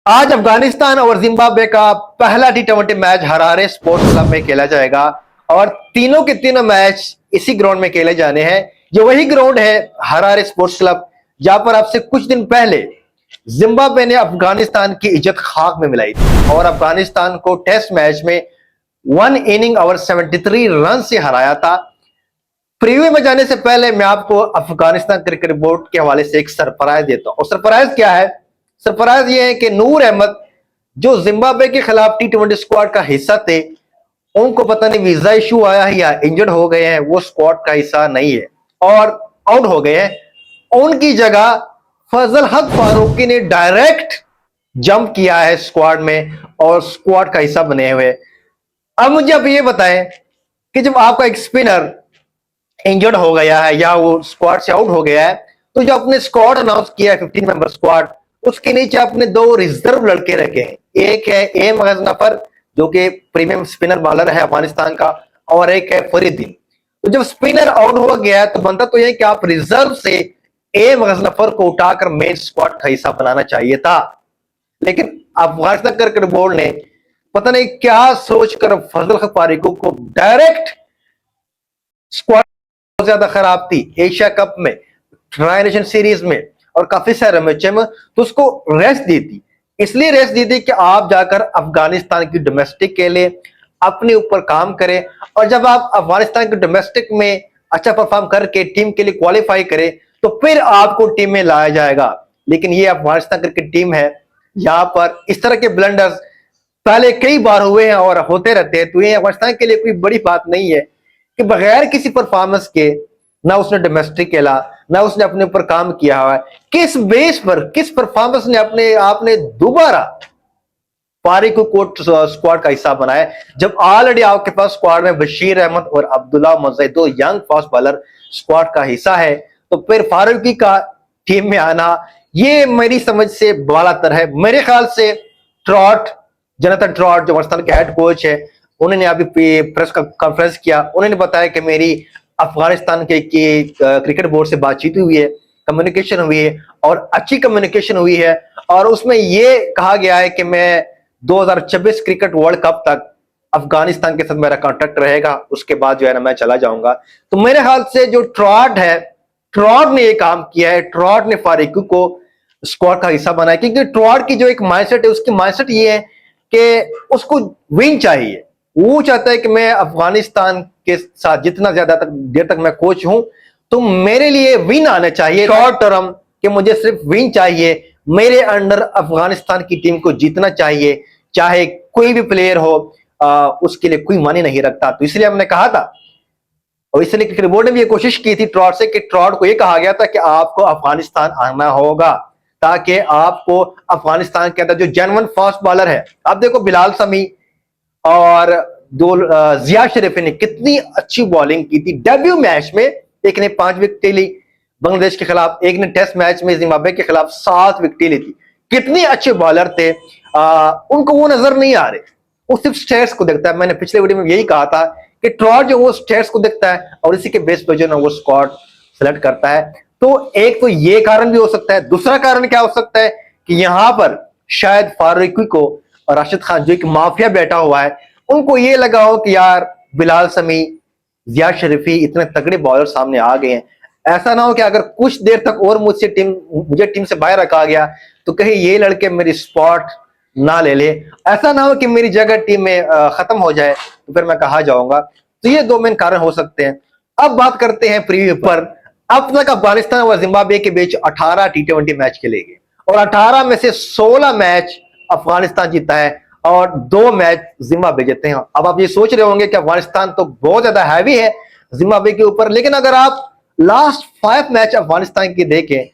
आज अफगानिस्तान और जिम्बाब्वे का पहला टी20 मैच हरारे स्पोर्ट्स क्लब में खेला जाएगा और तीनों के तीनों मैच इसी ग्राउंड में खेले जाने हैं। ये वही ग्राउंड है हरारे स्पोर्ट्स क्लब जहां पर आपसे कुछ दिन पहले जिम्बाब्वे ने अफगानिस्तान की इज्जत खाक में मिलाई थी और अफगानिस्तान को टेस्ट मैच में 1 इनिंग और 73 रन से हराया था। प्रीव्यू में जाने से पहले मैं आपको अफगानिस्तान क्रिकेट बोर्ड के हवाले से एक सरप्राइज देता हूं और सरप्राइज क्या है? सरप्राइज ये है कि नूर अहमद जो जिम्बाब्वे के खिलाफ टी20 स्क्वाड का हिस्सा थे, उनको पता नहीं वीजा इशू आया है या इंजर्ड हो गए हैं, वो स्क्वाड का हिस्सा नहीं है और आउट हो गए हैं। उनकी जगह फजल हक फारूकी ने डायरेक्ट जंप किया है स्क्वाड में और स्क्वाड का हिस्सा बने हुए। अब मुझे आप ये बताएं कि जब आपका एक स्पिनर इंजर्ड हो गया है या वो स्क्वाड से आउट हो गया है, तो जो अपने स्क्वाड अनाउंस किया है 15 मेंबर स्क्वाड, उसके नीचे अपने दो रिजर्व लड़के रखे हैं। एक है एम गजनफर जो कि प्रीमियम स्पिनर बॉलर है अफगानिस्तान का, और एक है फरीदीन। तो जब स्पिनर आउट हो गया है तो बनता तो यह कि आप रिजर्व से एम गजनफर को उठाकर मेन स्क्वाड का हिस्सा बनाना चाहिए था, लेकिन अफगानिस्तान क्रिकेट बोर्ड ने पता नहीं क्या सोचकर फजल हक फारूकी को डायरेक्ट स्क्वाड बहुत ज्यादा खराब थी एशिया कप में, ट्राई नेशन सीरीज में और काफी सारे मैचों में, तो उसको रेस्ट दी थी। इसलिए रेस्ट दी थी कि आप जाकर अफगानिस्तान की डोमेस्टिक के लिए अपने ऊपर काम करें और जब आप अफगानिस्तान की डोमेस्टिक में अच्छा परफॉर्म करके टीम के लिए क्वालिफाई करें तो फिर आपको टीम में लाया जाएगा। लेकिन ये अफगानिस्तान क्रिकेट टीम है, यहां पर इस तरह के ब्लंडर्स पहले कई बार हुए हैं और होते रहते हैं, तो ये अफगानिस्तान के लिए कोई बड़ी बात नहीं है कि बगैर किसी परफॉर्मेंस के ना उसने डोमेस्टिक खेला ना उसने अपने ऊपर काम किया हुआ है। किस बेस पर, किस परफॉर्मेंस ने अपने आपने दोबारा फारूकी को स्क्वाड का हिस्सा बनाया जब ऑलरेडी आपके पास स्क्वाड में बशीर अहमद और अब्दुल्ला मजहर दो यंग फास्ट बॉलर स्क्वाड का हिस्सा है? तो फिर फारूकी का टीम में आना ये मेरी समझ से बालातर है। मेरे ख्याल से ट्रॉट, जोनाथन ट्रॉट जो अफगानिस्तान के हेड कोच है, उन्होंने अभी प्रेस कॉन्फ्रेंस किया, उन्होंने बताया कि मेरी अफगानिस्तान के क्रिकेट बोर्ड से बातचीत हुई है, कम्युनिकेशन हुई है और अच्छी कम्युनिकेशन हुई है और उसमें यह कहा गया है कि मैं 2026 क्रिकेट वर्ल्ड कप तक अफगानिस्तान के साथ मेरा कॉन्ट्रैक्ट रहेगा, उसके बाद जो है ना मैं चला जाऊंगा। तो मेरे ख्याल से जो ट्रॉट है, ट्रॉट ने ये काम किया है, ट्रॉट ने फारूकी को स्क्वाड का हिस्सा बनाया क्योंकि ट्रॉट की जो एक माइंडसेट है, उसकी माइंडसेट ये है कि उसको विन चाहिए। वो चाहता है कि मैं अफगानिस्तान के साथ जितना ज्यादा देर तक मैं कोच हूं तो मेरे लिए विन आना चाहिए, शॉर्ट टर्म कि मुझे सिर्फ विन चाहिए, मेरे अंडर अफगानिस्तान की टीम को जीतना चाहिए, चाहे कोई भी प्लेयर हो, उसके लिए कोई मानी नहीं रखता। तो इसलिए हमने कहा था और इसलिए क्रिकेट बोर्ड ने भी ये कोशिश की थी ट्रॉट से कि ट्रॉट को ये कहा गया था कि आपको अफगानिस्तान आना होगा ताकि आपको अफगानिस्तान के अंदर जो जेन्युइन फास्ट बॉलर है, आप देखो बिलाल समी और दो जिया शरीफ ने कितनी अच्छी बॉलिंग की थी डेब्यू मैच में। एक ने 5 विकेट ली बांग्लादेश के खिलाफ, एक ने टेस्ट मैच में जिम्बाब्वे के खिलाफ 7 विकेट ली थी। कितने अच्छे बॉलर थे, उनको वो नजर नहीं आ रहे, वो सिर्फ स्टेट्स को देखता है। मैंने पिछले वीडियो में यही कहा था कि ट्रॉट जो वो स्टेट्स को देखता है और इसी के बेस पर जो ना वो स्क्वाड सेलेक्ट करता है। तो एक तो ये कारण भी हो सकता है, दूसरा कारण क्या हो सकता है कि यहां पर शायद फारूकी को और राशिद खान जो एक माफिया बैठा हुआ है, उनको ये लगा हो कि यार बिलाल समी, जिया शरीफी इतने तगड़े बॉलर सामने आ गए हैं, ऐसा ना हो कि अगर कुछ देर तक और मुझे टीम से बाहर रखा गया तो कहीं ये लड़के मेरी स्पॉट ना ले ले, ऐसा ना हो कि मेरी जगह टीम में खत्म हो जाए तो फिर मैं कहा जाऊंगा। तो ये दो मेन कारण हो सकते हैं। अब बात करते हैं प्रीव्यू पर। अब तक अफगानिस्तान और जिम्बाब्वे के बीच 18 टी20 मैच खेले गए और 18 में से 16 मैच अफगानिस्तान जीता है और 2 मैच जिम्बाब्वे जीते हैं। अब आप ये सोच रहे होंगे कि अफगानिस्तान तो बहुत ज्यादा हैवी है जिम्बाब्वे के ऊपर, लेकिन अगर आप लास्ट 5 मैच अफगानिस्तान की देखें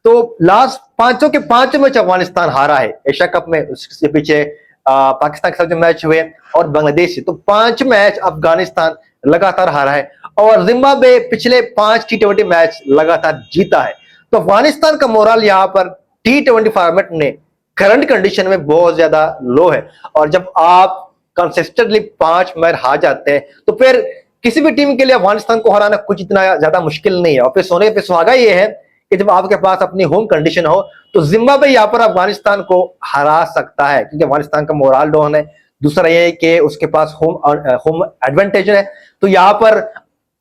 तो लास्ट 5 के 5 मैच अफगानिस्तान हारा है एशिया कप में। उसके पीछे पाकिस्तान के साथ जो मैच हुए और बांग्लादेश से, तो 5 मैच अफगानिस्तान लगातार हारा है और जिम्बाब्वे पिछले 5 टी20 मैच लगातार जीता है। तो अफगानिस्तान का मोरल यहां पर टी20 फॉर्मेट में करंट कंडीशन में बहुत ज्यादा लो है और जब आप कंसिस्टेंटली 5 मैच हार जाते हैं तो फिर किसी भी टीम के लिए अफगानिस्तान को हराना कुछ इतना ज्यादा मुश्किल नहीं है। और फिर सोने पे सुहागा ये है कि जब आपके पास अपनी होम कंडीशन हो तो जिम्बाब्वे यहाँ पर अफगानिस्तान को हरा सकता है, क्योंकि अफगानिस्तान का मोरल डाउन है। दूसरा ये है कि उसके पास होम एडवांटेज है, तो यहाँ पर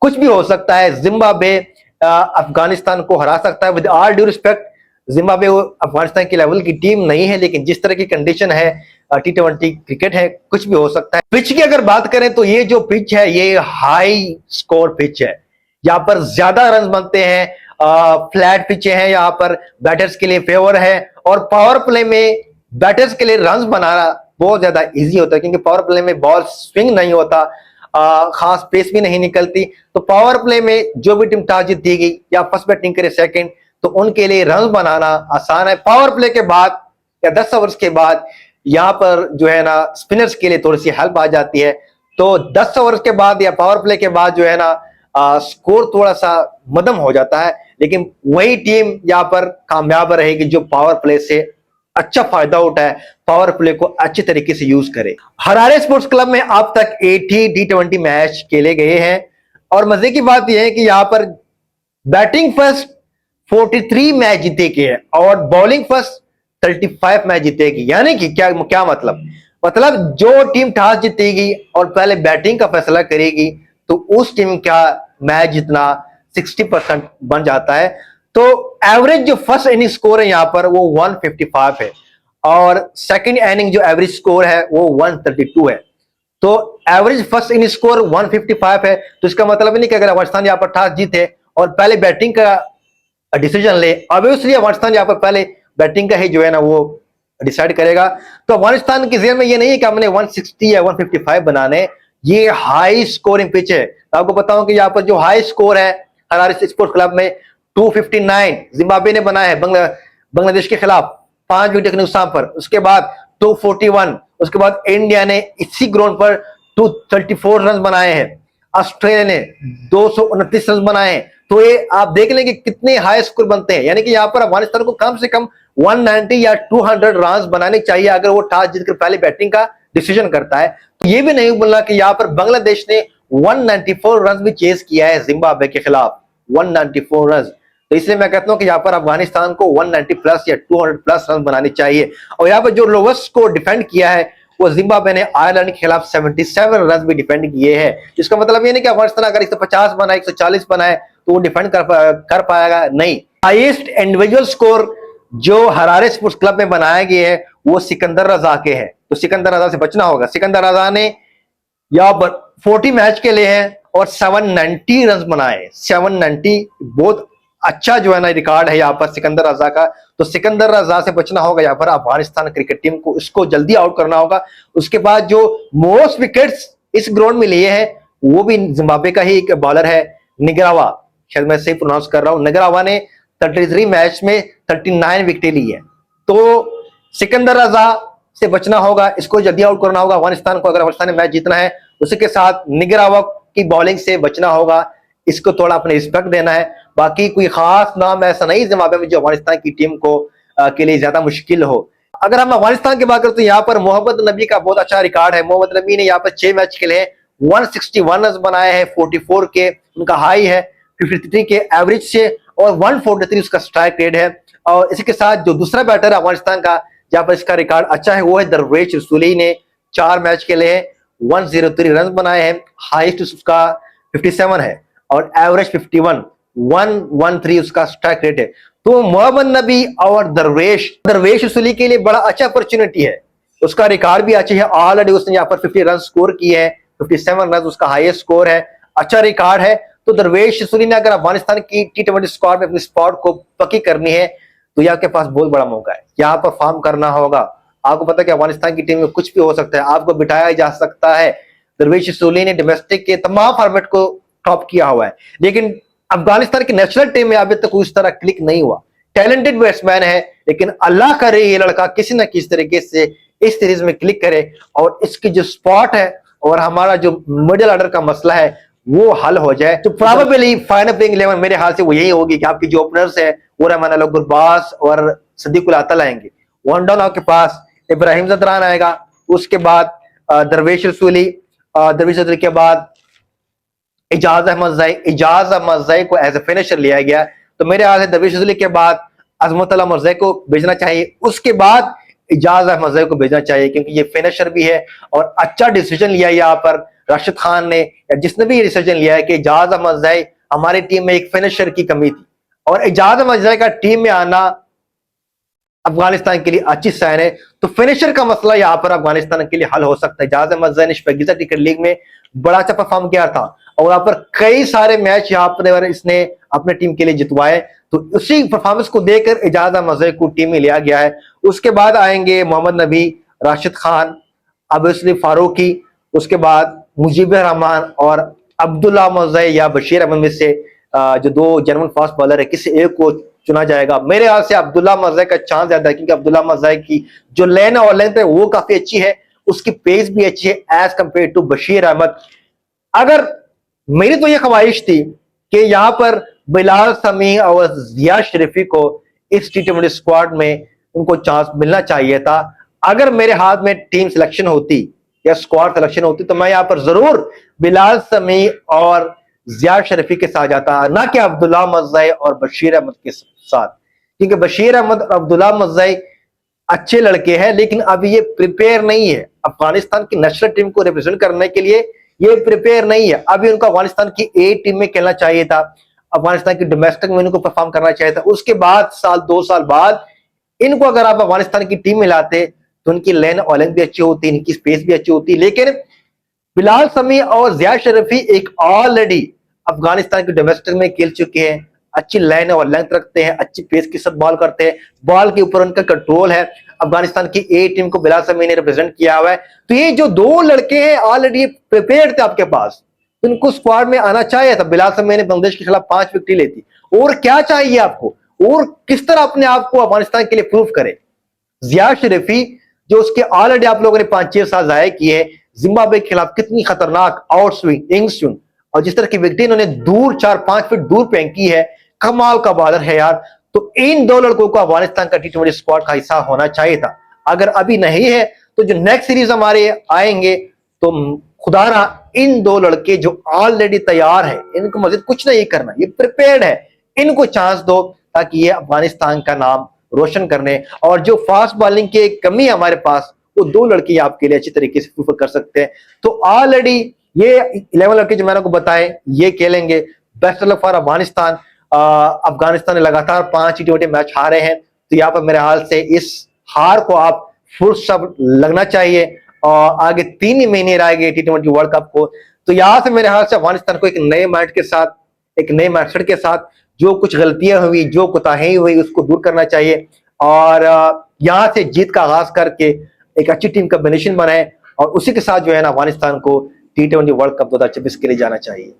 कुछ भी हो सकता है। जिम्बाब्वे अफगानिस्तान को हरा सकता है। With all due respect, Zimbabwe Afghanistan की लेवल की टीम नहीं है, लेकिन जिस तरह की कंडीशन है T20 क्रिकेट है, कुछ भी हो सकता है। पिच की अगर बात करें तो ये जो पिच है ये हाई स्कोर पिच है, यहाँ पर ज्यादा रन बनते हैं। फ्लैट पिचे हैं, यहाँ पर बैटर्स के लिए फेवर है, और पावर प्ले में बैटर्स के लिए रन बनाना बहुत ज्यादा इजी होता है, क्योंकि पावर प्ले में बॉल स्विंग नहीं होता, खास पेस भी नहीं निकलती। तो पावर प्ले में जो भी टीम टॉस जीतेगी या फर्स्ट बैटिंग करे सेकंड, तो उनके लिए रन बनाना आसान है। पावर प्ले के बाद या 10 ओवर्स के बाद यहाँ पर जो है ना स्पिनर्स के लिए थोड़ी सी हेल्प आ जाती है। तो 10 ओवर्स के बाद या पावर प्ले के बाद जो है ना स्कोर थोड़ा सा मध्यम हो जाता है, लेकिन वही टीम यहाँ पर कामयाब रहेगी जो पावर प्ले से अच्छा फायदा उठाए, पावर प्ले को अच्छी तरीके से यूज करे। हरारे स्पोर्ट्स क्लब में अब तक 80 T20 मैच खेले गए हैं, और मजे की बात यह है कि यहाँ पर बैटिंग फर्स्ट 43 मैच जीतेगी है और बॉलिंग फर्स्ट 35 मैच जीतेगी। यानी कि क्या क्या मतलब जो टीम टॉस जीतेगी और पहले बैटिंग का फैसला करेगी, तो उस टीम का मैच जितना 60% बन जाता है। तो एवरेज जो फर्स्ट इनिंग स्कोर है यहाँ पर वो 155 है, और सेकंड इनिंग जो एवरेज स्कोर है वो 132 है। तो एवरेज फर्स्ट इनिंग स्कोर 155 है, तो इसका मतलब नहीं कि अगर अफगानिस्तान यहाँ पर टॉस जीते और पहले बैटिंग का डिसीजन ले, ऑब्वियसली अफगानिस्तान यहाँ पर पहले बैटिंग का ही जो है ना वो डिसाइड करेगा। तो अफगानिस्तान के जेहन में ये नहीं है कि हमने 160 या 155 बनाने, ये हाई स्कोरिंग पिच है। आपको बताऊं कि यहाँ पर जो हाई स्कोर है हरारे स्पोर्ट्स क्लब में 259 जिम्बाब्वे ने बनाया है बांग्लादेश के खिलाफ 5 विकेट के नुकसान पर। उसके बाद 241, उसके बाद इंडिया ने इसी ग्राउंड पर 234 रन बनाए हैं, ऑस्ट्रेलिया ने 229 रन बनाए हैं। तो ये आप देख लें कि कितने हाई स्कोर बनते हैं। यानी कि यहाँ पर अफगानिस्तान को कम से कम 190 या 200 रन बनाने चाहिए अगर वो टॉस जीतकर पहले बैटिंग का डिसीजन करता है। तो ये भी नहीं बोलना कि यहाँ पर बांग्लादेश ने 194 रन भी चेस किया है जिम्बाब्वे के खिलाफ, 194 रन। तो इसलिए मैं कहता हूं कि यहाँ पर अफगानिस्तान को 190 प्लस या 200 प्लस रन बनाने चाहिए। और यहाँ पर जो लोवेस्ट स्कोर डिफेंड किया है वो जिम्बाब्वे ने आयरलैंड के खिलाफ 77 रन भी डिफेंड किए हैं। इसका मतलब ये नहीं कि अफगानिस्तान अगर 150 बनाए 140 बनाए तो वो डिफेंड कर पाएगा, नहीं। हाईएस्ट इंडिविजुअल स्कोर जो हरारे स्पोर्ट्स क्लब में बनाया गया है वो सिकंदर रजा के है, तो सिकंदर रजा से बचना होगा। सिकंदर रजा ने यहाँ पर 40 मैच के लिए हैं और 790 रन बनाए। 790 बहुत अच्छा जो है ना रिकॉर्ड है यहाँ पर सिकंदर रजा का। तो सिकंदर रजा से बचना होगा यहाँ पर अफगानिस्तान क्रिकेट टीम को, इसको जल्दी आउट करना होगा। उसके बाद जो मोस्ट विकेट्स इस ग्राउंड में लिए हैं वो भी जिम्बाब्वे का ही एक बॉलर है, निगरावा, शायद मैं सही प्रोनाउंस कर रहा हूं। निगरावा ने 33 मैच में 39 विकेटें ली है। तो सिकंदर रजा से बचना होगा, इसको जल्दी आउट करना होगा अफगानिस्तान को, अगर अफगानिस्तान ने मैच जीतना है। उसके साथ निगरावा की बॉलिंग से बचना होगा, इसको थोड़ा अपने रिस्पेक्ट देना है। बाकी कोई खास नाम ऐसा नहीं जिम्बाब्वे में जो अफगानिस्तान की टीम को के लिए ज्यादा मुश्किल हो। अगर हम अफगानिस्तान की बात करें तो यहाँ पर मोहम्मद नबी का बहुत अच्छा रिकॉर्ड है। मोहम्मद नबी ने यहाँ पर 6 मैच खेले, 161 रन बनाए हैं, 44 के उनका हाई है, 53 के एवरेज से, और 143 उसका स्ट्राइक रेट है। और इसी के साथ जो दूसरा बैटर है अफगानिस्तान का जहां पर इसका रिकॉर्ड अच्छा है वो है दरवेश रसूली ने 4 मैच खेले हैं, 103 रन बनाए हैं, हाईएस्ट उसका 57 है और एवरेज 51, 113 उसका स्ट्राइक रेट है। तो मोहम्मद नबी और दरवेश रसूली के लिए बड़ा अच्छा अपॉर्चुनिटी है, उसका रिकॉर्ड भी अच्छी है। ऑलरेडी उसने यहाँ पर 50 रन स्कोर किए हैं, 57 रन उसका हाईएस्ट स्कोर है, अच्छा रिकॉर्ड है। तो दरवेश रसूली ने अगर अफगानिस्तान की T20 स्क्वाड में अपनी स्पॉट को पक्की करनी है तो यहाँ के पास बहुत बड़ा मौका है, यहाँ पर फार्म करना होगा। आपको पता है कि अफगानिस्तान की टीम में कुछ भी हो सकता है, आपको बिठाया जा सकता है। दरवेश रसूली ने डोमेस्टिक के तमाम फॉर्मेट को टॉप किया हुआ है, लेकिन अफगानिस्तान की नेशनल टीम में अभी तक उस तरह क्लिक नहीं हुआ। टैलेंटेड बैट्समैन है, लेकिन अल्लाह करे ये लड़का किसी न किसी तरीके से इस सीरीज में क्लिक करे और इसकी जो स्पॉट है और हमारा जो मिडिल ऑर्डर का मसला है वो हल हो जाए। तो प्रोबेबली फाइनल प्लेइंग 11 मेरे हाल से वो यही होगी कि आपकी जो ओपनर्स है वो रहमान अल गुरबाज और सदीकुल आतल आएंगे। वन डाउन आपके पास इब्राहिम जदरान आएगा, उसके बाद दरवेश रसूली के बाद इजाज अहमद जई को एज ए फिनिशर लिया गया। तो मेरे ख्याल से दबिश अजली के बाद अजमतुल्लाह मर्ज़ई को भेजना चाहिए, उसके बाद इजाज अहमद को भेजना चाहिए, क्योंकि ये फिनिशर भी है और अच्छा डिसीजन लिया यहाँ पर राशिद खान ने, या जिसने भी ये डिसीजन लिया है कि इजाज अहमद हमारी टीम में एक फिनिशर की कमी थी और इजाज अहमद का टीम में आना अफगानिस्तान के लिए अच्छी साइन है। तो फिनिशर का मसला यहाँ पर अफगानिस्तान के लिए हल हो सकता है। इजाज अहमद ने पाकिस्तान क्रिकेट लीग में बड़ा अच्छा परफॉर्म किया था और वहां पर कई सारे मैच यहाँ पर इसने अपने टीम के लिए जितवाए, तो उसी परफॉर्मेंस को देखकर इजाज अहमद को टीम में लिया गया है। उसके बाद आएंगे मोहम्मद नबी, राशिद खान, अब्दुल फारूकी, उसके बाद मुजीबर रहमान और अब्दुल्ला अहमद या बशीर अहमद में से जो दो जर्मन फास्ट बॉलर है, किसी एक को चुना जाएगा। मेरे ख्याल से अब्दुल्ला अहमद का चांस ज्यादा है, क्योंकि अब्दुल्ला अहमद की जो लेन और लेंथ है वो काफी अच्छी है, उसकी पेस भी अच्छी है as compare to Bashir Ahmed. अगर मेरी तो ये ख्वाहिश थी कि यहाँ पर बिलाल समी और जिया शरीफी को इस टी20 स्क्वाड में उनको चांस मिलना चाहिए था। अगर मेरे हाथ में टीम सिलेक्शन होती या स्क्वाड सिलेक्शन होती तो मैं यहाँ पर जरूर बिलाल समी और जिया शरीफी के साथ जाता, ना कि अब्दुल्ला अहमद और बशीर अहमद के साथ, क्योंकि बशीर अहमद और अब्दुल्ला अहमद अच्छे लड़के हैं, लेकिन अभी ये प्रिपेयर नहीं है अफगानिस्तान की नेशनल टीम को रिप्रेजेंट करने के लिए। ये प्रिपेयर नहीं है, अभी उनको अफगानिस्तान की ए टीम में खेलना चाहिए था, अफगानिस्तान की डोमेस्टिक में इनको परफॉर्म करना चाहिए था। उसके बाद साल 2 साल बाद इनको अगर आप अफगानिस्तान की टीम में लाते तो उनकी लेन और लेंथ भी अच्छी होती, इनकी स्पेस भी अच्छी होती। लेकिन बिलाल समी और जिया शरीफी एक ऑलरेडी अफगानिस्तान के डोमेस्टिक में खेल चुके हैं, अच्छी लाइन और लेंथ रखते हैं, अच्छी पेस के साथ बॉल करते हैं, बॉल के ऊपर उनका कंट्रोल है। अफगानिस्तान की ए टीम को बिलाल समी ने रिप्रेजेंट किया हुआ है। तो ये जो दो लड़के हैं ऑलरेडी प्रिपेयर्ड थे आपके पास, इनको स्क्वाड में आना चाहिए था। बिलाल समी ने बांग्लादेश के खिलाफ 5 विकेट लेती, और क्या चाहिए आपको, और किस तरह अपने आप को अफगानिस्तान के लिए प्रूव करे। जिया शरीफी जो उसके ऑलरेडी आप लोगों ने 5-6 साल जाया किए, जिम्बाब्वे के खिलाफ कितनी खतरनाक आउट स्विंग, इन स्विंग और जिस तरह की विकेट इन्होंने दूर 4-5 फीट दूर फेंकी है, कमाल का बॉलर है यार। तो इन दो लड़कों को अफगानिस्तान का टी20 स्क्वाड का हिस्सा होना चाहिए था। अगर अभी नहीं है तो जो नेक्स्ट सीरीज हमारे आएंगे तो खुदारा इन दो लड़के जो ऑलरेडी तैयार है, इनको मजीद कुछ नहीं करना, ये प्रिपेयर्ड है, इनको चांस दो ताकि ये अफगानिस्तान का नाम रोशन करने। और जो फास्ट बॉलिंग की कमी है हमारे पास, वो दो लड़के आपके लिए अच्छी तरीके से फुलफिल कर सकते हैं। तो ऑलरेडी ये 11 लड़के जो मैंने को बताए ये खेलेंगे। Best of luck for Afghanistan. Afghanistan ने लगातार 5 टी20 मैच हारे हैं, तो यहाँ पर मेरे हाल से इस हार को आप फुल स्टॉप लगना चाहिए और आगे 3 ही महीने रह गए टी20 वर्ल्ड कप को। तो यहाँ से मेरे हाल से अफगानिस्तान को एक नए माइंड के साथ, एक नए माइंडसेट के साथ, जो कुछ गलतियां हुई, जो कोताही हुई, उसको दूर करना चाहिए और यहाँ से जीत का आगाज करके एक अच्छी टीम का कॉम्बिनेशन बनाए और उसी के साथ जो है ना अफगानिस्तान को टी20 वर्ल्ड कप 2026 के लिए जाना चाहिए।